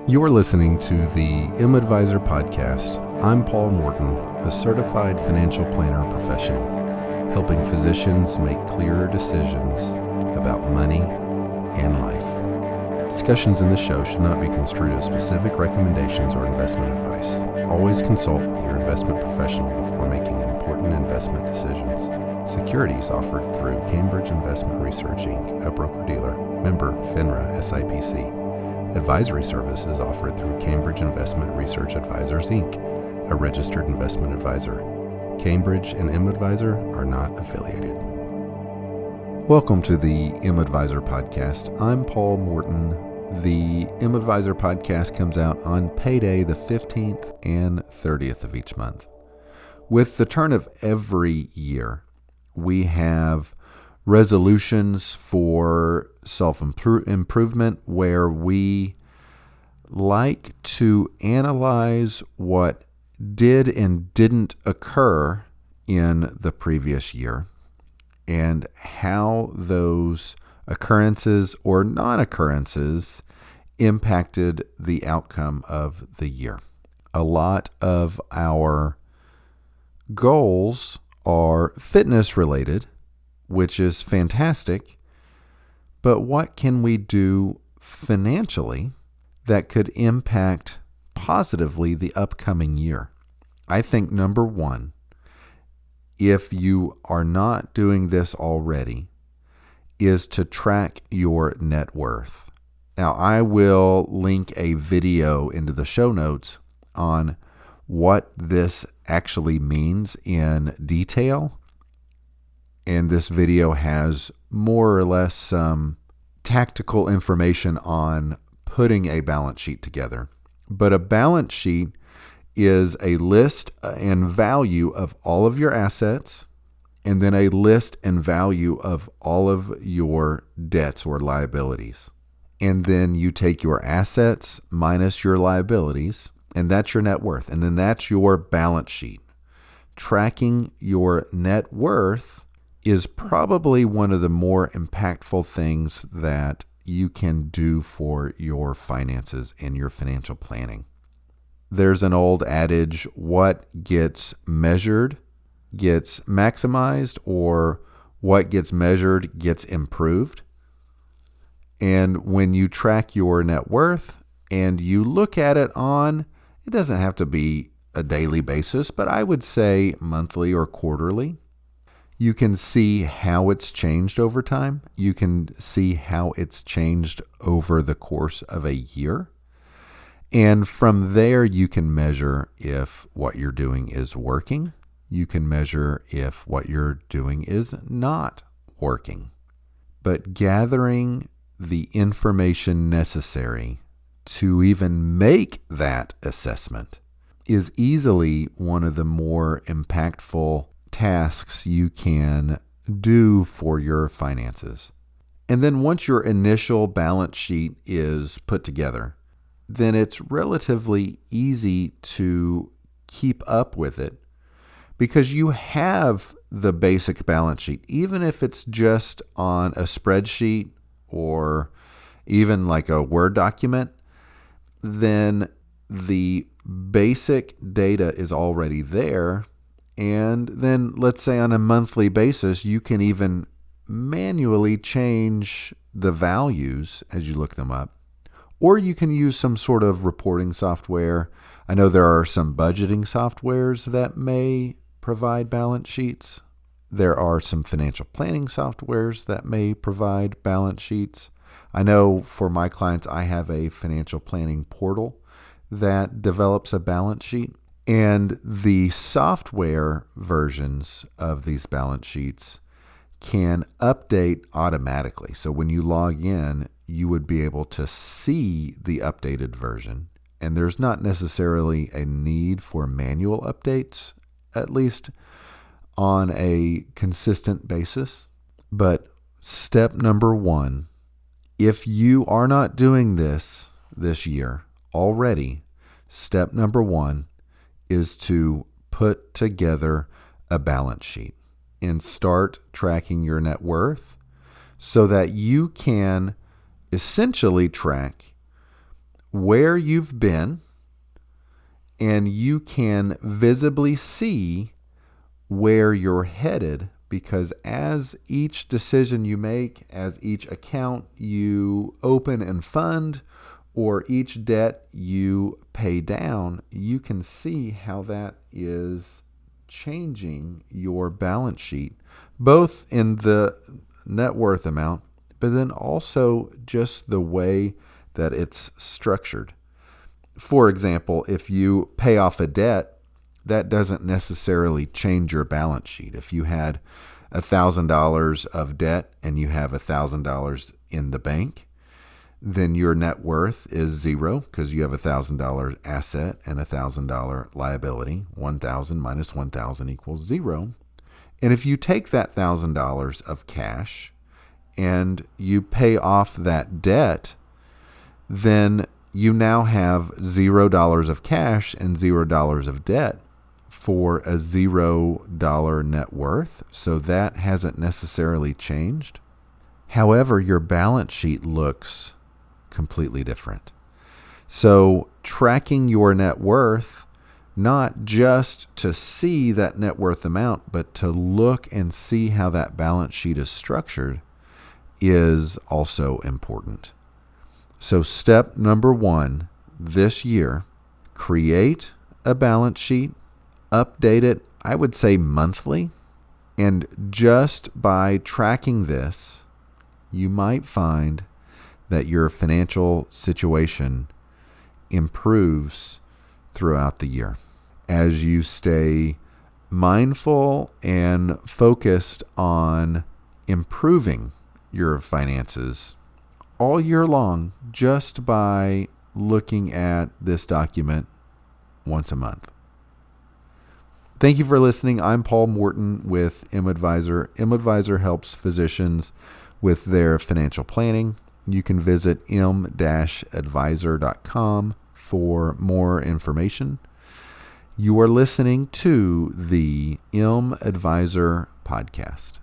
You're listening to the M-Advisor podcast. I'm Paul Morton, a certified financial planner professional, helping physicians make clearer decisions about money and life. Discussions in this show should not be construed as specific recommendations or investment advice. Always consult with your investment professional before making important investment decisions. Securities offered through Cambridge Investment Research, Inc., a broker-dealer, member FINRA SIPC. Advisory services offered through Cambridge Investment Research Advisors, Inc., a registered investment advisor. Cambridge and M-Advisor are not affiliated. Welcome to the M-Advisor podcast. I'm Paul Morton. The M-Advisor podcast comes out on payday the 15th and 30th of each month. With the turn of every year, we have resolutions for self-improvement where we like to analyze what did and didn't occur in the previous year and how those occurrences or non-occurrences impacted the outcome of the year. A lot of our goals are fitness related, which is fantastic, but what can we do financially that could impact positively the upcoming year? I think number one, if you are not doing this already, is to track your net worth. Now, I will link a video into the show notes on what this actually means in detail. And this video has more or less some tactical information on putting a balance sheet together. But a balance sheet is a list and value of all of your assets, and then a list and value of all of your debts or liabilities. And then you take your assets minus your liabilities, and that's your net worth. And then that's your balance sheet. Tracking your net worth is probably one of the more impactful things that you can do for your finances and your financial planning. There's an old adage, what gets measured gets maximized, or what gets measured gets improved. And when you track your net worth and you look at it on, it doesn't have to be a daily basis, but I would say monthly or quarterly. You can see how it's changed over time. You can see how it's changed over the course of a year. And from there, you can measure if what you're doing is working. You can measure if what you're doing is not working. But gathering the information necessary to even make that assessment is easily one of the more impactful tasks you can do for your finances. And then once your initial balance sheet is put together, then it's relatively easy to keep up with it because you have the basic balance sheet. Even if it's just on a spreadsheet or even like a Word document, then the basic data is already there. And then let's say on a monthly basis, you can even manually change the values as you look them up. Or you can use some sort of reporting software. I know there are some budgeting softwares that may provide balance sheets. There are some financial planning softwares that may provide balance sheets. I know for my clients, I have a financial planning portal that develops a balance sheet. And the software versions of these balance sheets can update automatically. So when you log in, you would be able to see the updated version. And there's not necessarily a need for manual updates, at least on a consistent basis. But step number one, if you are not doing this year already, step number one is to put together a balance sheet and start tracking your net worth so that you can essentially track where you've been, and you can visibly see where you're headed, because as each decision you make, as each account you open and fund, or each debt you pay down, you can see how that is changing your balance sheet, both in the net worth amount, but then also just the way that it's structured. For example, if you pay off a debt, that doesn't necessarily change your balance sheet. If you had $1,000 of debt and you have $1,000 in the bank, then your net worth is zero because you have $1,000 asset and $1,000 liability. 1,000 minus 1,000 equals zero. And if you take that $1,000 of cash and you pay off that debt, then you now have $0 of cash and $0 of debt for a $0 net worth. So that hasn't necessarily changed. However, your balance sheet looks completely different. So tracking your net worth, not just to see that net worth amount, but to look and see how that balance sheet is structured, is also important. So step number 1 this year, create a balance sheet, update it, I would say monthly. And just by tracking this, you might find that your financial situation improves throughout the year as you stay mindful and focused on improving your finances all year long just by looking at this document once a month. Thank you for listening. I'm Paul Morton with M-Advisor. M-Advisor helps physicians with their financial planning. You can visit m-advisor.com for more information. You are listening to the M-Advisor podcast.